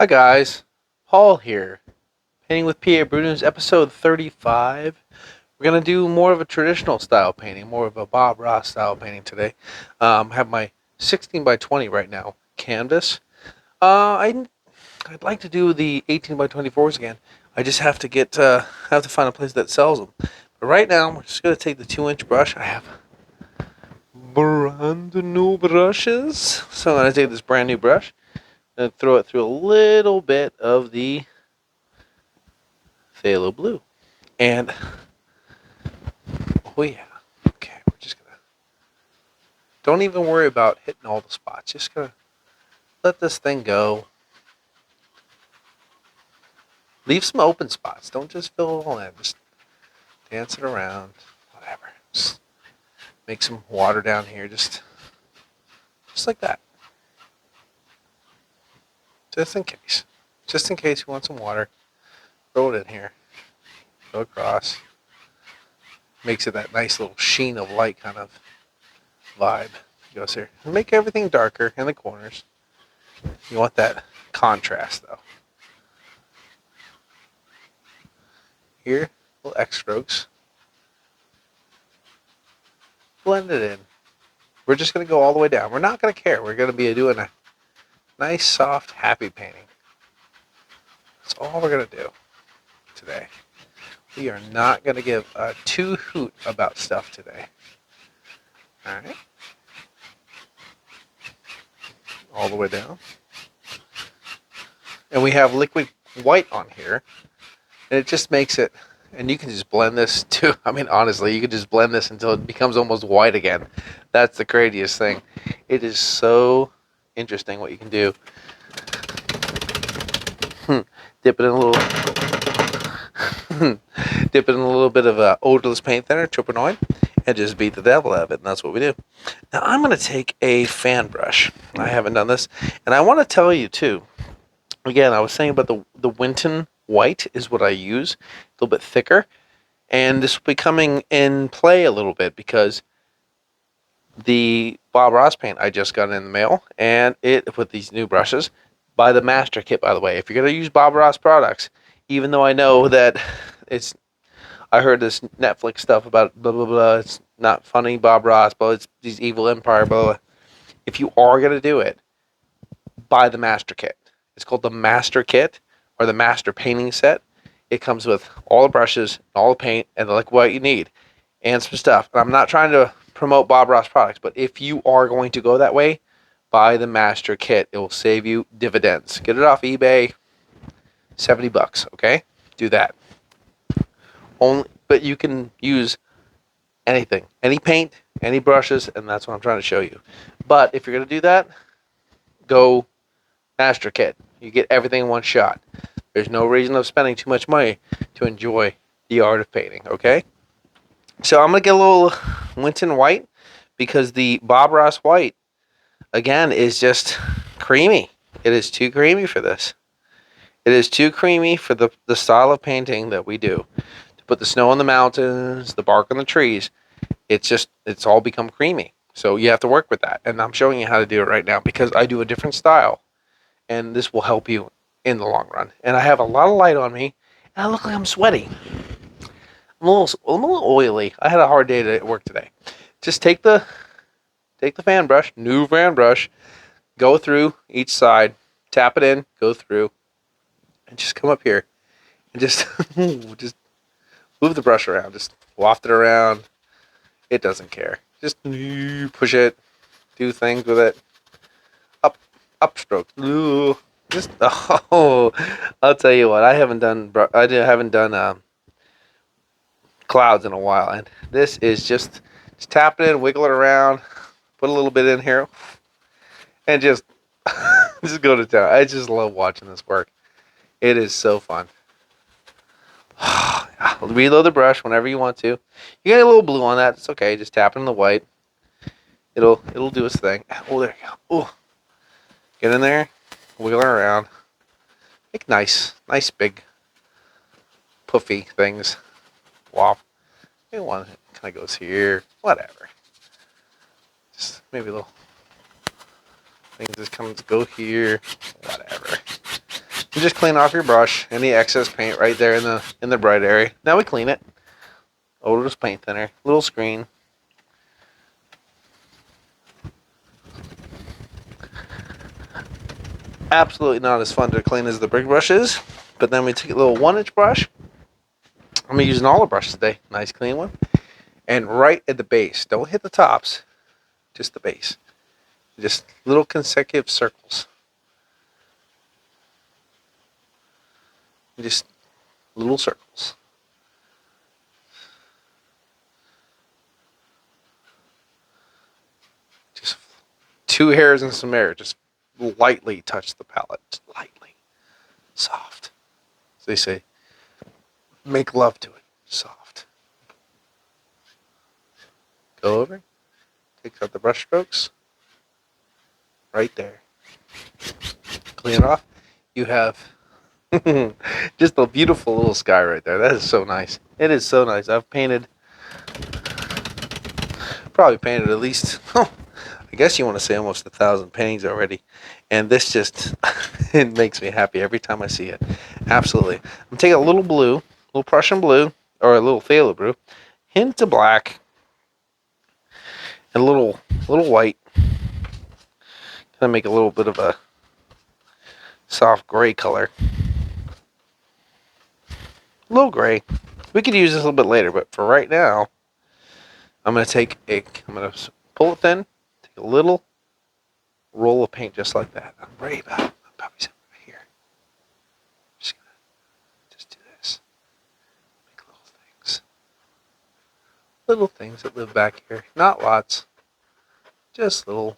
Hi guys, Paul here, painting with PABrewNews episode 35. We're going to do more of a traditional style painting, more of a Bob Ross style painting today. I have my 16 by 20 right now canvas. I'd like to do the 18 by 24s again. I just have to have to find a place that sells them. But right now, we're just going to take the 2-inch brush. I have brand new brushes. So I'm going to take this brand new brush and throw it through a little bit of the phthalo blue. And, oh yeah, okay, we're just gonna, don't even worry about hitting all the spots. Just gonna let this thing go. Leave some open spots. Don't just fill it all in. Just dance it around, whatever. Just make some water down here, just like that. Just in case. Just in case you want some water, throw it in here. Go across. Makes it that nice little sheen of light kind of vibe. Goes here. Make everything darker in the corners. You want that contrast though. Here, little X strokes. Blend it in. We're just going to go all the way down. We're not going to care. We're going to be doing a nice, soft, happy painting. That's all we're going to do today. We are not going to give a two hoot about stuff today. All right. All the way down. And we have liquid white on here. And it just makes it, and you can just blend this too. I mean, honestly, you can just blend this until it becomes almost white again. That's the craziest thing. It is so interesting what you can do. Dip it in a little, dip it in a little bit of odorless paint thinner, trypanoid, and just beat the devil out of it. And that's what we do. Now I'm going to take a fan brush. I haven't done this, and I want to tell you too. Again, I was saying about the Winton white is what I use, a little bit thicker, and this will be coming in play a little bit because the Bob Ross paint I just got in the mail, and it with these new brushes by the Master Kit. By the way, if you're gonna use Bob Ross products, even though I know that it's, I heard this Netflix stuff about blah blah blah. It's not funny, Bob Ross, but it's these evil empire blah, blah. If you are gonna do it, buy the Master Kit. It's called the Master Kit or the Master Painting Set. It comes with all the brushes, all the paint, and like what you need, and some stuff. And I'm not trying to promote Bob Ross products, but if you are going to go that way, buy the Master Kit. It will save you dividends. Get it off eBay, $70. Okay, do that. Only, but you can use anything, any paint, any brushes, and that's what I'm trying to show you. But if you're gonna do that, go Master Kit. You get everything in one shot. There's no reason of spending too much money to enjoy the art of painting, okay? So I'm going to get a little Winton white because the Bob Ross white, again, is just creamy. It is too creamy for this. It is too creamy for the style of painting that we do. To put the snow on the mountains, the bark on the trees, it's all become creamy. So you have to work with that. And I'm showing you how to do it right now because I do a different style. And this will help you in the long run. And I have a lot of light on me, and I look like I'm sweaty. I'm a little oily. I had a hard day at work today. Just take the fan brush, new fan brush, go through each side, tap it in, go through, and just come up here and just just move the brush around, just waft it around. It doesn't care. Just push it, do things with it. Upstroke. Just I'll tell you what. I haven't done clouds in a while, and this is just tap it in, wiggle it around, put a little bit in here, and just just go to town. I just love watching this work. It is so fun. Reload the brush whenever you want to. You get a little blue on that. It's okay. Just tap in the white. It'll do its thing. Oh, there you go. Oh, get in there, wiggle it around. Make nice big puffy things. Wow. Maybe one kind of goes here. Whatever. Just maybe a little things just come to go here. Whatever. You just clean off your brush, any excess paint right there in the bright area. Now we clean it. Odorless paint thinner, little screen. Absolutely not as fun to clean as the brick brush is, but then we take a little 1-inch brush. I'm using all the brushes today. Nice clean one. And right at the base, don't hit the tops, just the base. Just little consecutive circles. Just little circles. Just 2 hairs and some air. Just lightly touch the palette. Just lightly. Soft. As they say, make love to it. Soft. Go over. Take out the brush strokes. Right there. Clean it off. You have just a beautiful little sky right there. That is so nice. It is so nice. I've probably painted at least, I guess you want to say almost 1,000 paintings already. And this just, it makes me happy every time I see it. Absolutely. I'm taking a little blue, a little Prussian blue, or a little phthalo blue, hint of black, and a little white. Kind of make a little bit of a soft gray color. A little gray. We could use this a little bit later, but for right now, I'm going to pull it thin, take a little roll of paint just like that. I'm right about here. Just going to do this. Make little things that live back here. Not lots, just little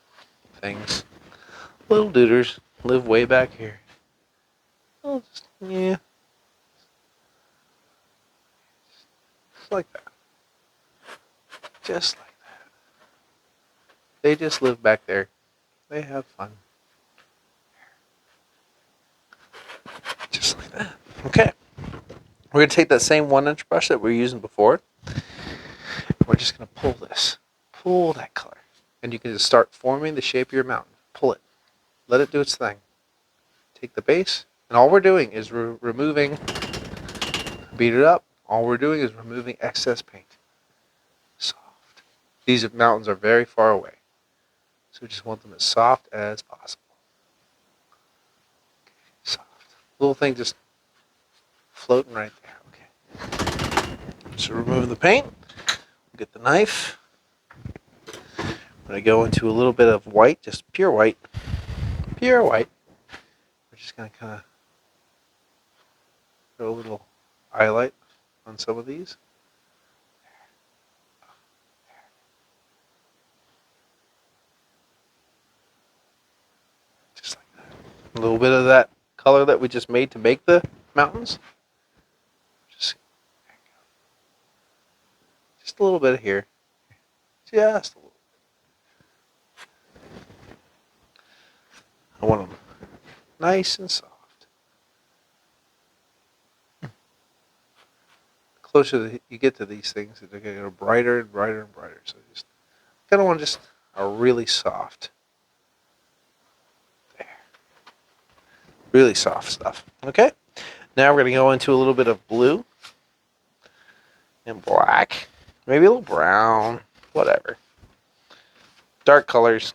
things. Little dooders live way back here. Yeah. Just like that. Just like that. They just live back there. They have fun. Just like that. Okay. We're going to take that same 1-inch brush that we were using before. We're just going to pull this. Pull that color. And you can just start forming the shape of your mountain. Pull it. Let it do its thing. Take the base. And all we're doing is removing, beat it up. All we're doing is removing excess paint. Soft. These mountains are very far away. So we just want them as soft as possible. Soft. Little thing just floating right there. Okay. So remove the paint. Get the knife. I'm going to go into a little bit of white, just pure white. Pure white. We're just going to kind of throw a little highlight on some of these. Just like that. A little bit of that color that we just made to make the mountains. Just a little bit here. Just a little. I want them nice and soft. The closer you get to these things, they're going to go brighter and brighter and brighter. So you just kind of want just a really soft. There. Really soft stuff. Okay. Now we're going to go into a little bit of blue and black. Maybe a little brown. Whatever. Dark colors.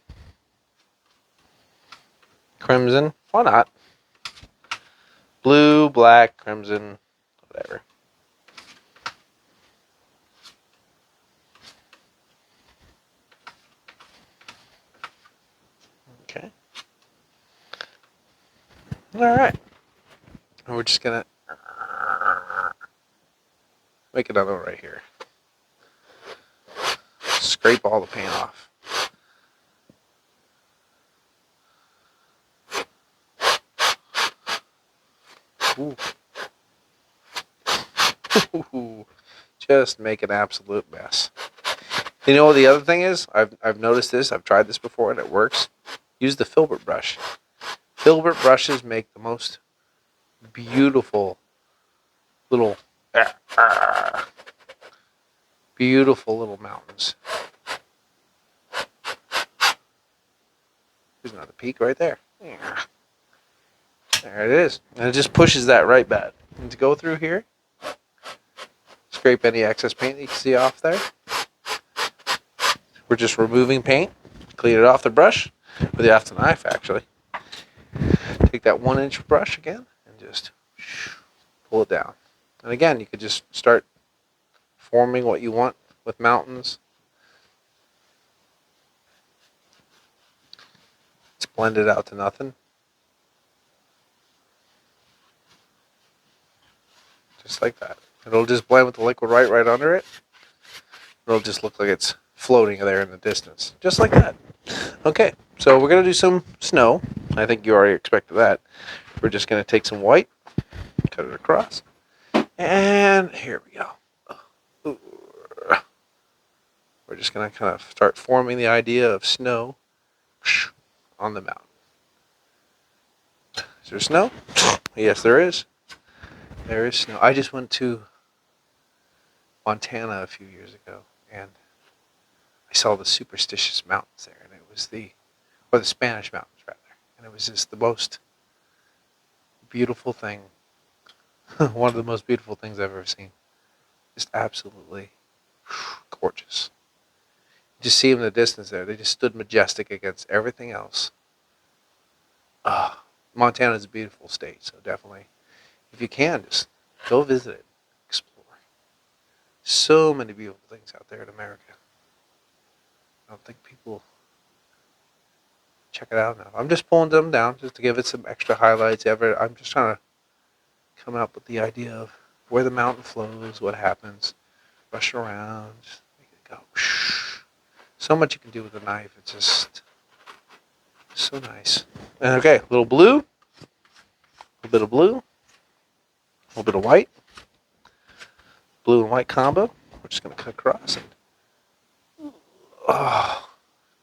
Crimson. Why not? Blue, black, crimson, whatever. Okay. All right. And we're just going to make another one right here. Scrape all the paint off. Ooh. Just make an absolute mess. You know what the other thing is? I've noticed this. I've tried this before and it works. Use the filbert brush. Filbert brushes make the most beautiful little mountains. There's another peak right there. There it is. And it just pushes that right back. And to go through here, scrape any excess paint that you can see off there. We're just removing paint. Clean it off the brush with the after knife, actually. Take that 1-inch brush again and just pull it down. And again, you could just start forming what you want with mountains. It's blended out to nothing. Just like that. It'll just blend with the liquid right under it. It'll just look like it's floating there in the distance. Just like that. Okay, so we're going to do some snow. I think you already expected that. We're just going to take some white, cut it across, and here we go. We're just going to kind of start forming the idea of snow on the mountain. Is there snow? Yes, there is. There is snow. I just went to Montana a few years ago, and I saw the Superstitious Mountains there, and it was the Spanish Mountains, rather. And it was just the most beautiful thing, one of the most beautiful things I've ever seen. Just absolutely gorgeous. You just see them in the distance there. They just stood majestic against everything else. Montana's a beautiful state, so definitely, if you can, just go visit it, explore. So many beautiful things out there in America. I don't think people check it out enough. I'm just pulling them down just to give it some extra highlights. I'm just trying to come up with the idea of where the mountain flows, what happens, brush around, just make it go. So much you can do with a knife. It's just so nice. And okay, a little blue, a little bit of blue, a little bit of white, blue and white combo. We're just gonna cut across and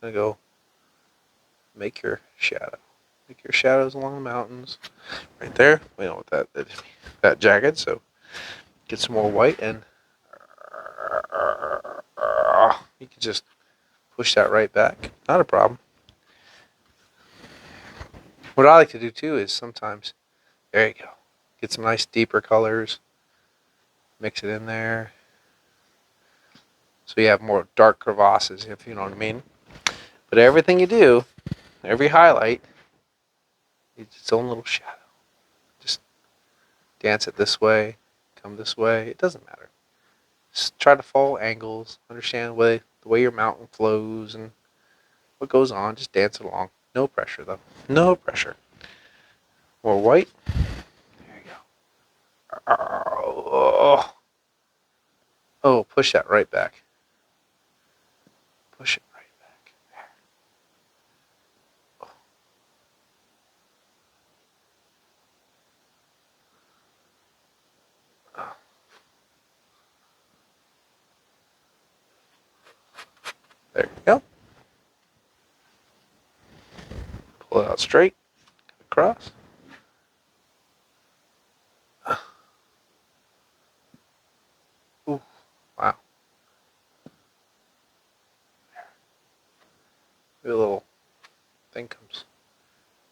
gonna go make your shadow. Make your shadows along the mountains. Right there. We know what that jagged, so get some more white and you can just push that right back. Not a problem. What I like to do too is sometimes, there you go. Get some nice deeper colors. Mix it in there. So you have more dark crevasses, if you know what I mean. But everything you do, every highlight, needs its own little shadow. Just dance it this way, come this way. It doesn't matter. Just try to follow angles, understand the way your mountain flows and what goes on. Just dance it along. No pressure, though. No pressure. More white. There you go. Oh, push that right back. Push it right back. There. Oh. There you go. Pull it out straight. Across. Ooh, wow. Maybe a little thing comes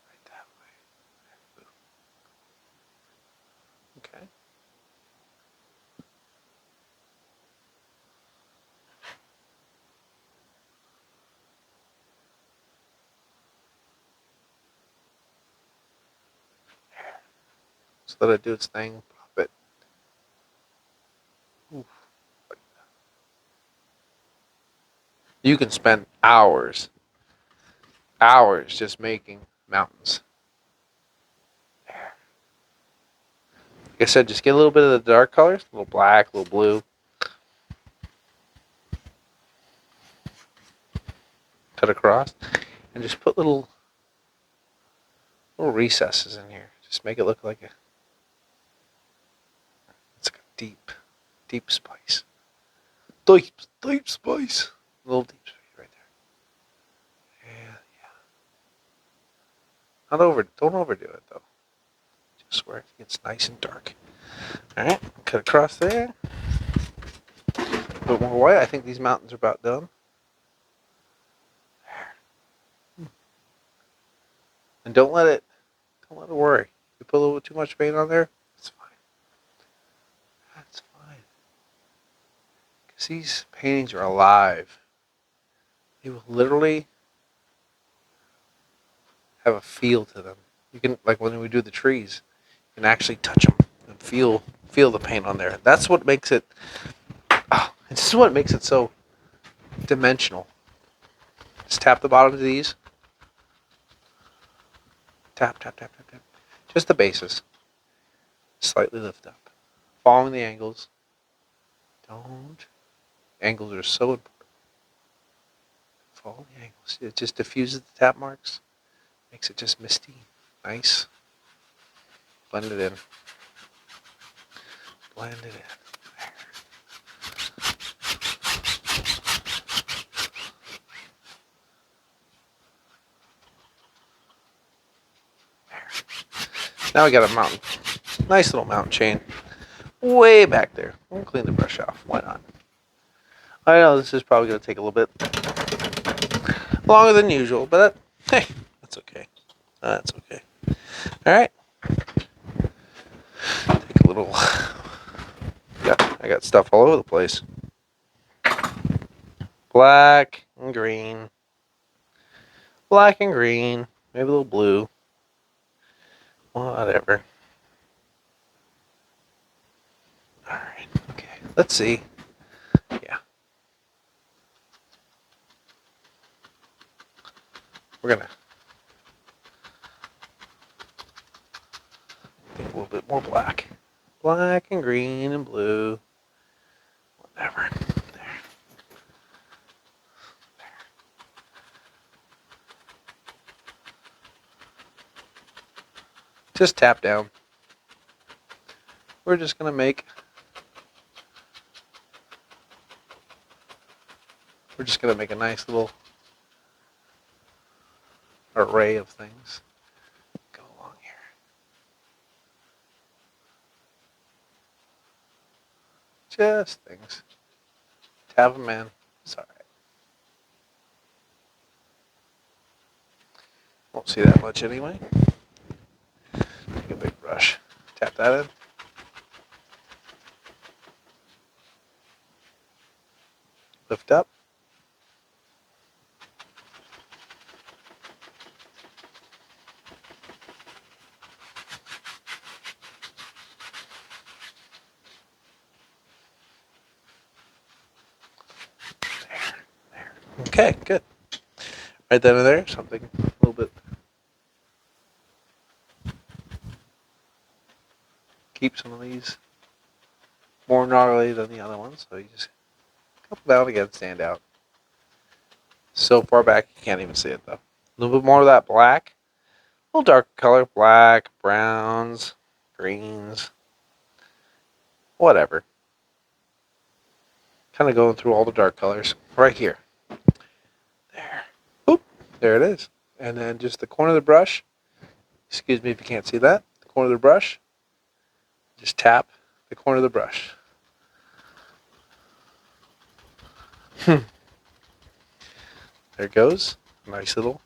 right that way. Okay. Just let it do its thing. Pop it. Ooh, like that. You can spend hours just making mountains. There. Like I said, just get a little bit of the dark colors, a little black, a little blue. Cut across, and just put little recesses in here. Just make it look like it's like a deep spice. Deep spice. A little deep spice right there. And yeah. Don't overdo it though. Just where it gets nice and dark. Alright, cut across there. A bit more white. I think these mountains are about done. And don't let it worry. You too much paint on there, that's fine. That's fine. Because these paintings are alive. They will literally have a feel to them. You can, like when we do the trees, you can actually touch them and feel the paint on there. That's what makes it. Oh, this is what makes it so dimensional. Just tap the bottom of these. Tap, tap, tap, tap, tap. Just the bases. Slightly lift up. Following the angles. Don't. Angles are so important. Follow the angles. It just diffuses the tap marks. Makes it just misty. Nice. Blend it in. Blend it in. There. Now we got a mountain. Nice little mountain chain. Way back there. We'll clean the brush off. Why not? I know this is probably going to take a little bit longer than usual, but hey, that's okay. That's okay. All right. Take a little. Yeah, I got stuff all over the place. Black and green. Black and green. Maybe a little blue. Whatever. All right. Okay. Let's see. Yeah. We're going to think a little bit more black. Black and green and blue. Whatever. There. Just tap down. We're just going to make. We're just going to make a nice little array of things. Go along here. Just things. Tap them in. It's alright. Won't see that much anyway. Take a big brush. Tap that in. Lift up. There. Okay, good. Right then and there, something a little bit. Keep some of these more gnarly than the other ones, so you just couple down again, stand out. So far back you can't even see it though. A little bit more of that black. A little darker color, black, browns, greens, whatever. Kind of going through all the dark colors right here. There. Oop, there it is. And then just the corner of the brush. Excuse me if you can't see that. The corner of the brush. Just tap the corner of the brush. There it goes. Nice little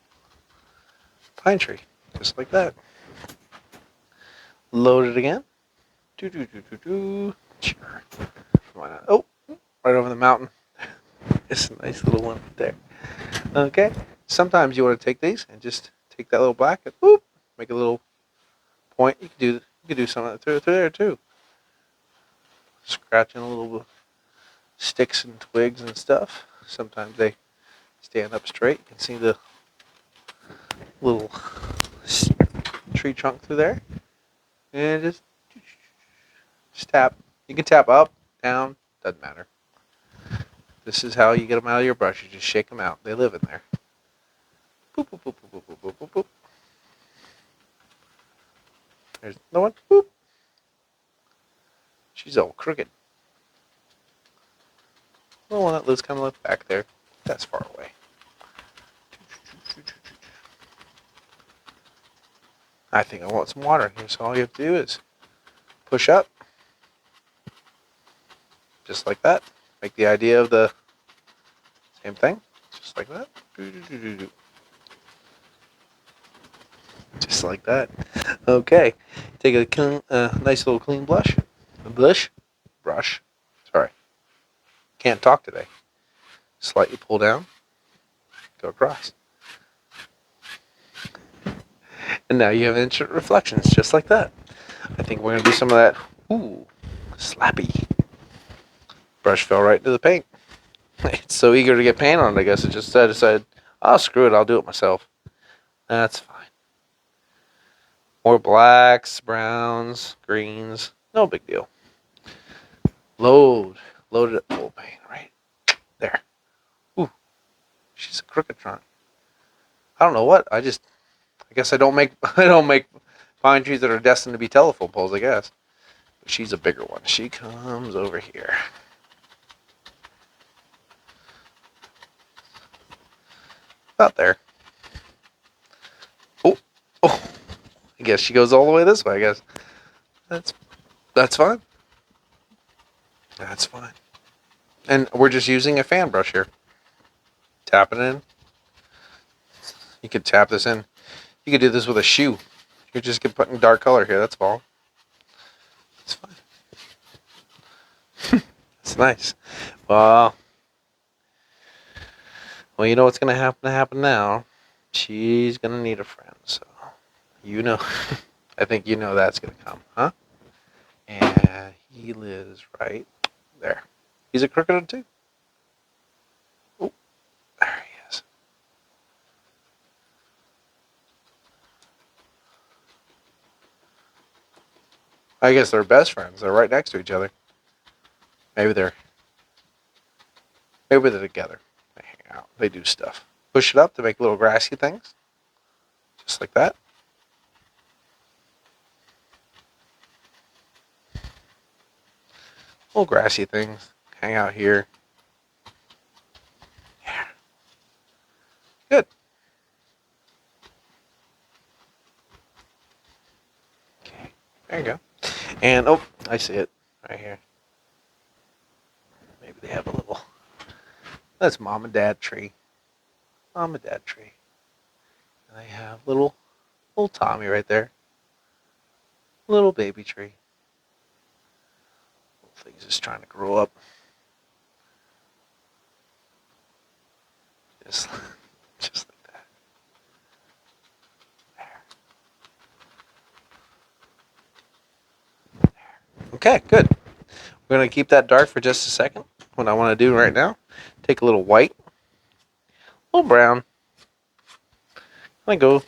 pine tree. Just like that. Load it again. Sure. Why not? Oh, right over the mountain. It's a nice little one there. Okay. Sometimes you want to take these and just take that little black and whoop, make a little point. You can do some of that through there too. Scratching a little sticks and twigs and stuff. Sometimes they stand up straight. You can see the little tree trunk through there. And just tap. You can tap up, down, doesn't matter. This is how you get them out of your brush. You just shake them out. They live in there. Boop, boop, boop, boop, boop, boop, boop, boop. There's another one. Boop. She's all crooked. The one that lives kind of left back there. That's far away. I think I want some water in here, so all you have to do is push up. Just like that. Make the idea of the same thing. Just like that. Just like that. Okay. Take a nice little clean brush. Sorry. Can't talk today. Slightly pull down, go across. And now you have instant reflections, just like that. I think we're going to do some of that. Ooh, slappy. Brush fell right into the paint. It's so eager to get paint on it, I guess it just decided, oh, screw it, I'll do it myself. That's fine. More blacks, browns, greens. No big deal. Load it up full paint, right there. Ooh, she's a crooked trunk. I don't know what. I guess I don't make pine trees that are destined to be telephone poles, I guess. But she's a bigger one. She comes over here. About there. Oh, oh. I guess she goes all the way this way, I guess. That's fine. That's fine. And we're just using a fan brush here. Tap it in. You could tap this in. You could do this with a shoe. You're just putting dark color here, that's all. It's fine. It's nice. Well, you know what's going to happen now. She's going to need a friend, so you know. I think you know that's going to come, huh? And he lives right there. He's a crookeded too. Oh, there he is. I guess they're best friends. They're right next to each other. Maybe they're together. They hang out. They do stuff. Push it up to make little grassy things. Just like that. Little grassy things. Hang out here. Yeah. Good. Okay. There you go. And, oh, I see it. Right here. Maybe they have a little... That's mom and dad tree. Mom and dad tree. And they have little Tommy right there. Little baby tree. Little thing's just trying to grow up. Just like that. There. Okay, good. We're going to keep that dark for just a second. What I want to do right now, take a little white, a little brown. I'm going to go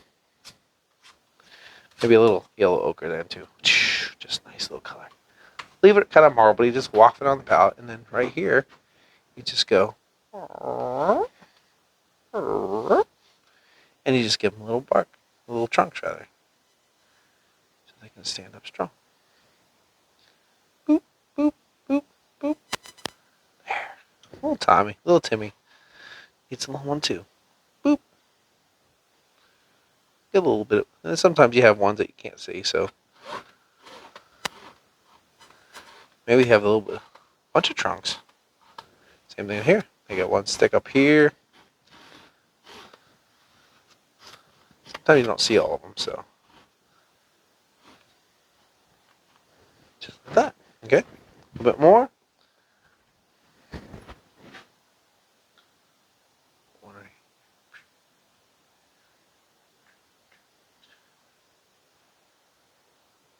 maybe a little yellow ochre then too. Just nice little color. Leave it kind of marble. You just waft it on the palette, and then right here, you just go, and you just give them a little bark, a little trunks rather, so they can stand up strong. Boop, boop, boop, boop. There. Little Tommy, little Timmy. Needs a little one too. Boop. Get a little bit. And sometimes you have ones that you can't see, so maybe you have a little bit, bunch of trunks. Same thing here. I got one stick up here. Sometimes you don't see all of them, so just like that. Okay, a little bit more.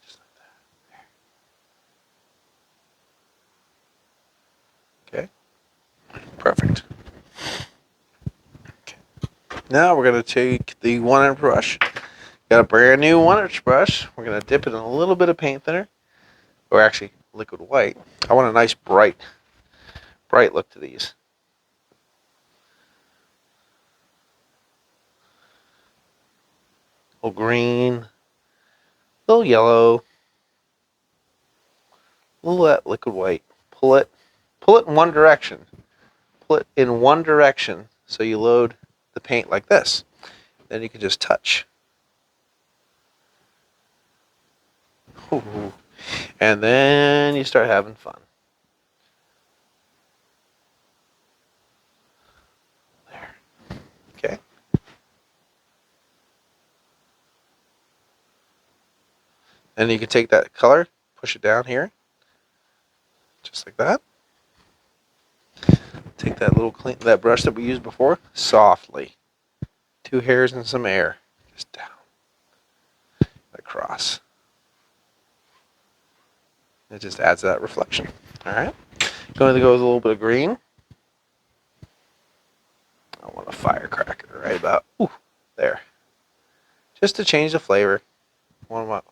Just like that. Okay, perfect. Okay. Now we're gonna take the 1-inch brush. Got a brand new 1-inch brush. We're gonna dip it in a little bit of paint thinner, or actually liquid white. I want a nice bright look to these. A little green, a little yellow, a little that liquid white. Pull it in one direction. Pull it in one direction so you load the paint like this. Then you can just touch. Ooh. And then you start having fun. There. Okay. And you can take that color, push it down here, just like that. Take that that brush that we used before, softly. 2 hairs and some air, just down, across. It just adds that reflection. All right. Going to go with a little bit of green. I want a firecracker right about there, just to change the flavor. One put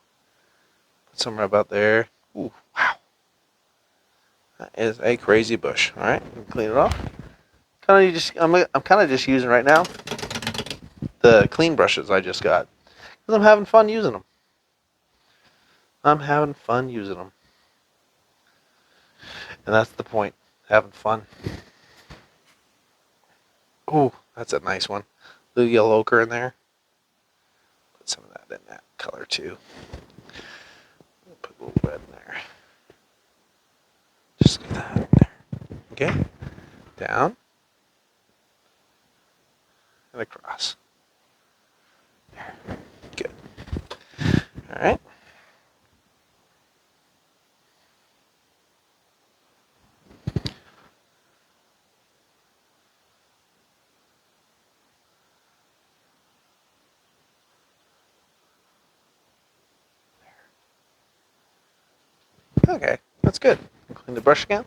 some right about there. Ooh, wow. That is a crazy bush. All right, clean it off. I'm kind of just using right now the clean brushes I just got because I'm having fun using them. I'm having fun using them, and that's the point. Having fun. Ooh, that's a nice one. Little yellow ochre in there. Put some of that in that color too. Put a little red in there. Just like that. There. Okay. Down and across. There. Good. All right. Okay, that's good. Clean the brush again.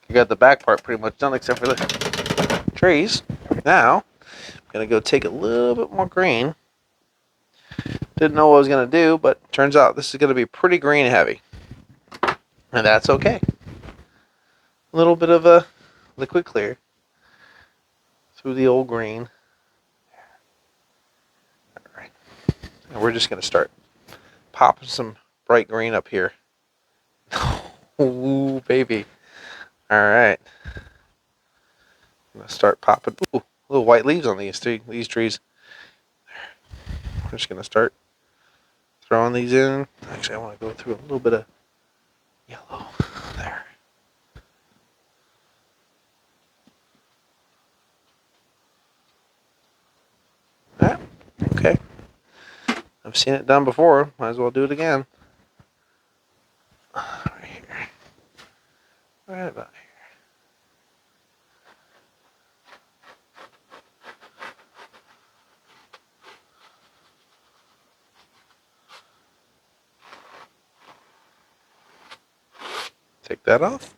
You got the back part pretty much done except for the trees. Now, I'm going to go take a little bit more green. Didn't know what I was going to do, but turns out this is going to be pretty green heavy. And that's okay. A little bit of a liquid clear through the old green. All right. And we're just going to start popping some bright green up here. Ooh, baby. All right. I'm going to start popping little white leaves on these trees. We're just going to start throwing these in. Actually, I want to go through a little bit of yellow there. All right. Okay. I've seen it done before. Might as well do it again. Right here. Right about here. Take that off.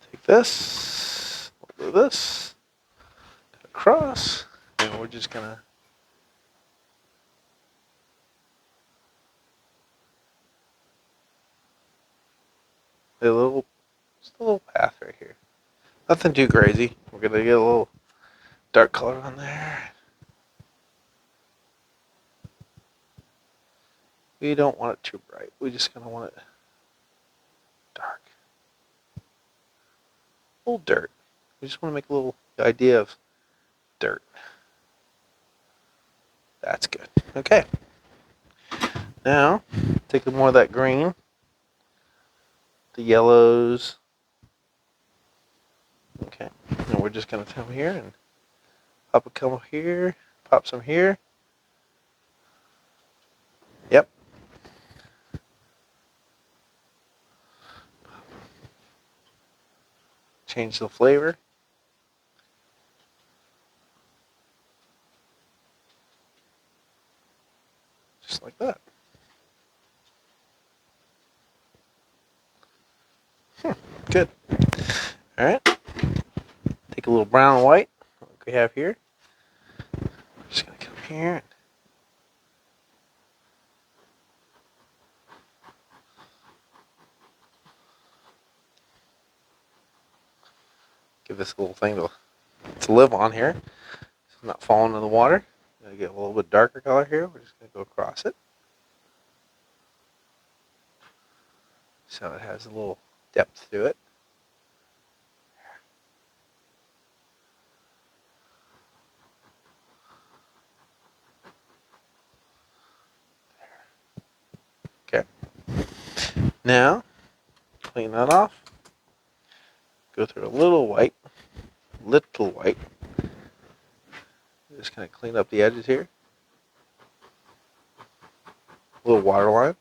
Take this. We'll do this. Across. And we're just going to just a little path right here. Nothing too crazy. We're going to get a little dark color on there. We don't want it too bright. We just kind of want it dark. A little dirt. We just want to make a little idea of dirt. That's good. Okay. Now, take more of that green, the yellows. Okay. And we're just going to come here and pop a couple here, pop some here. Yep. Change the flavor. Just like that. Good. All right. Take a little brown and white, like we have here. Just going to come here. Give this little thing to live on here. It's not falling in the water. Gonna get a little bit darker color here. We're just going to go across it. So it has a little depth to it. Okay. Now, clean that off. Go through a little white. Just kind of clean up the edges here. A little water line.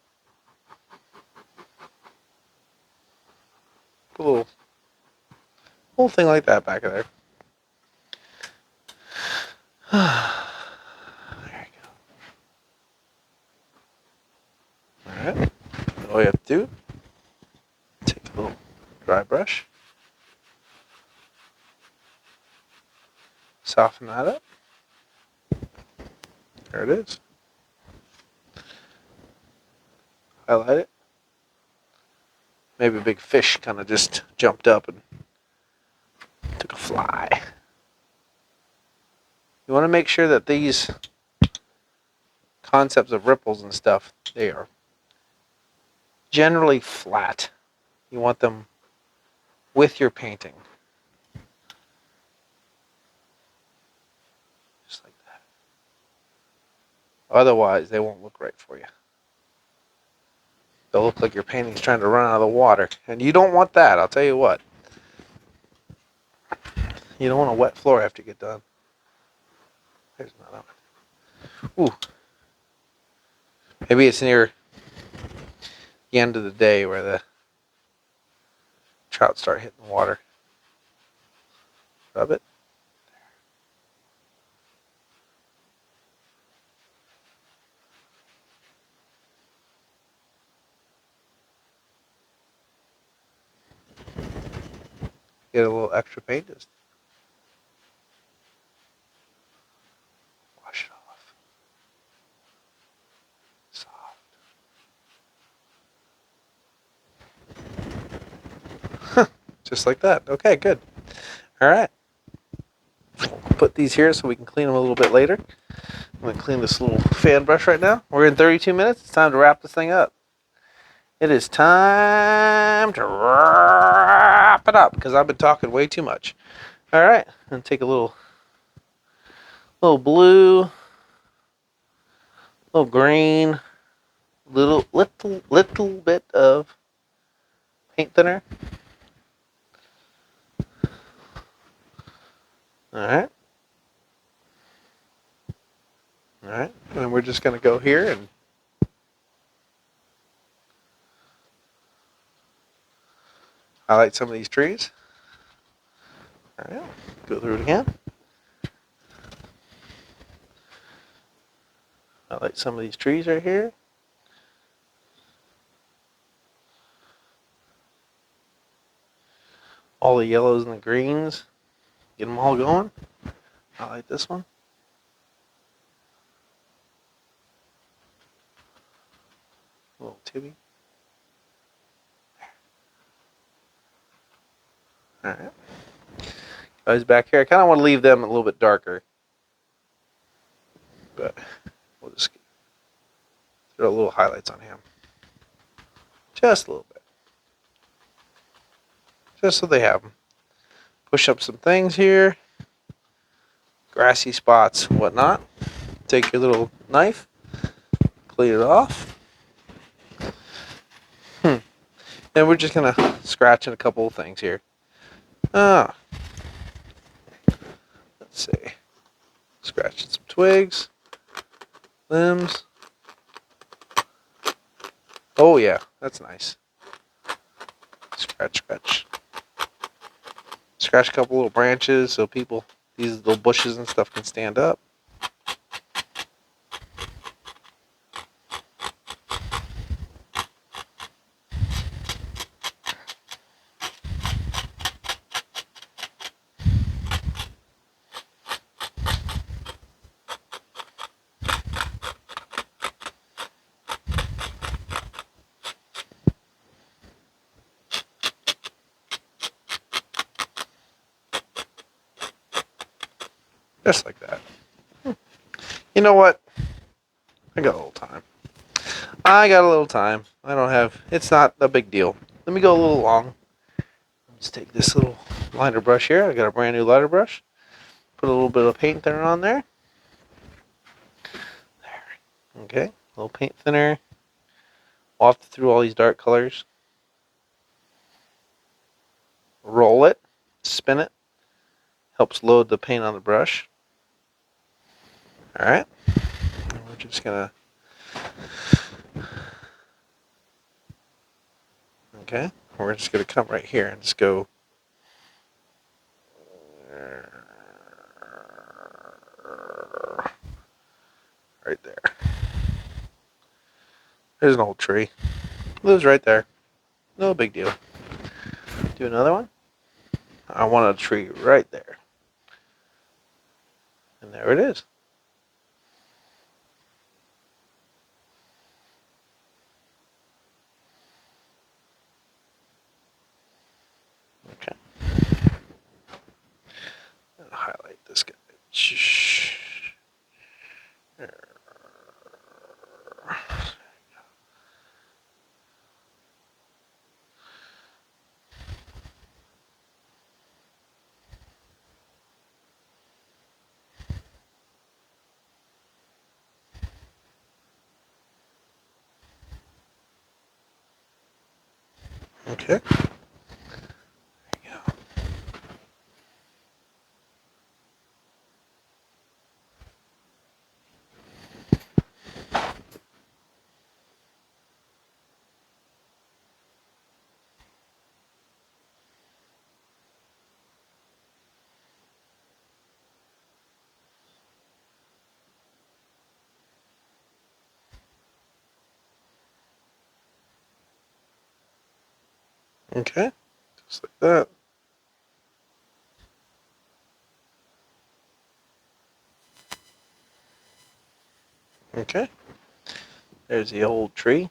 Put a little thing like that back of there. There you go. Alright. All you have to do, take a little dry brush. Soften that up. There it is. Highlight it. Maybe a big fish kind of just jumped up and took a fly. You want to make sure that these concepts of ripples and stuff, they are generally flat. You want them with your painting. Just like that. Otherwise, they won't look right for you. They'll look like your painting's trying to run out of the water. And you don't want that, I'll tell you what. You don't want a wet floor after you get done. There's another one. Ooh. Maybe it's near the end of the day where the trout start hitting the water. Rub it. Get a little extra paint, just wash it off. Soft. Just like that. Okay, good. All right. We'll put these here so we can clean them a little bit later. I'm going to clean this little fan brush right now. We're in 32 minutes. It's time to wrap this thing up. It is time to wrap it up because I've been talking way too much. All right. I'm going to take a little blue, little green, little bit of paint thinner. All right. All right. And then we're just going to go here and highlight some of these trees. All right. Go through it again. Highlight some of these trees right here. All the yellows and the greens. Get them all going. Highlight this one. A little tibby. All right. Guys back here, I kind of want to leave them a little bit darker. But we'll just throw a little highlights on him. Just a little bit. Just so they have them. Push up some things here. Grassy spots, whatnot. Take your little knife. Clean it off. And we're just going to scratch in a couple of things here. Let's see. Scratching some twigs. Limbs. Oh yeah, that's nice. Scratch. Scratch a couple little branches so these little bushes and stuff can stand up. Just like that. You know what? I got a little time. It's not a big deal. Let me go a little long. Let's take this little liner brush here. I got a brand new liner brush. Put a little bit of paint thinner on there. There. Okay. A little paint thinner. Waft through all these dark colors. Roll it. Spin it. Helps load the paint on the brush. All right. And we're just gonna. Okay. We're just gonna come right here and just go. Right there. There's an old tree. Lives right there. No big deal. Do another one. I want a tree right there. And there it is. Okay. I'll highlight this guy. Okay. There you go. Okay. Just like that. Okay. There's the old tree.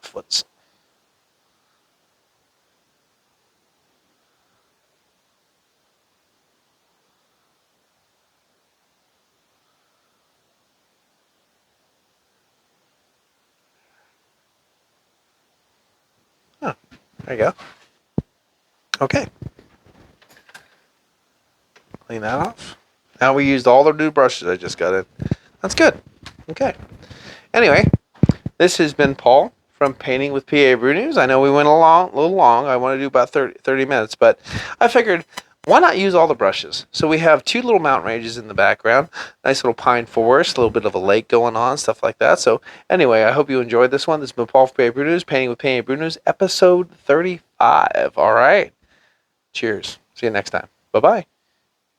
Foots. Oh, there you go. Okay. Clean that off. Now we used all the new brushes I just got in. That's good. Okay. Anyway, this has been Paul from Painting with PABrewNews. I know we went a little long. I want to do about 30 minutes, but I figured why not use all the brushes? So we have two little mountain ranges in the background, nice little pine forest, a little bit of a lake going on, stuff like that. So anyway, I hope you enjoyed this one. This has been Paul from PABrewNews, Painting with PABrewNews, episode 35. All right. Cheers. See you next time. Bye-bye.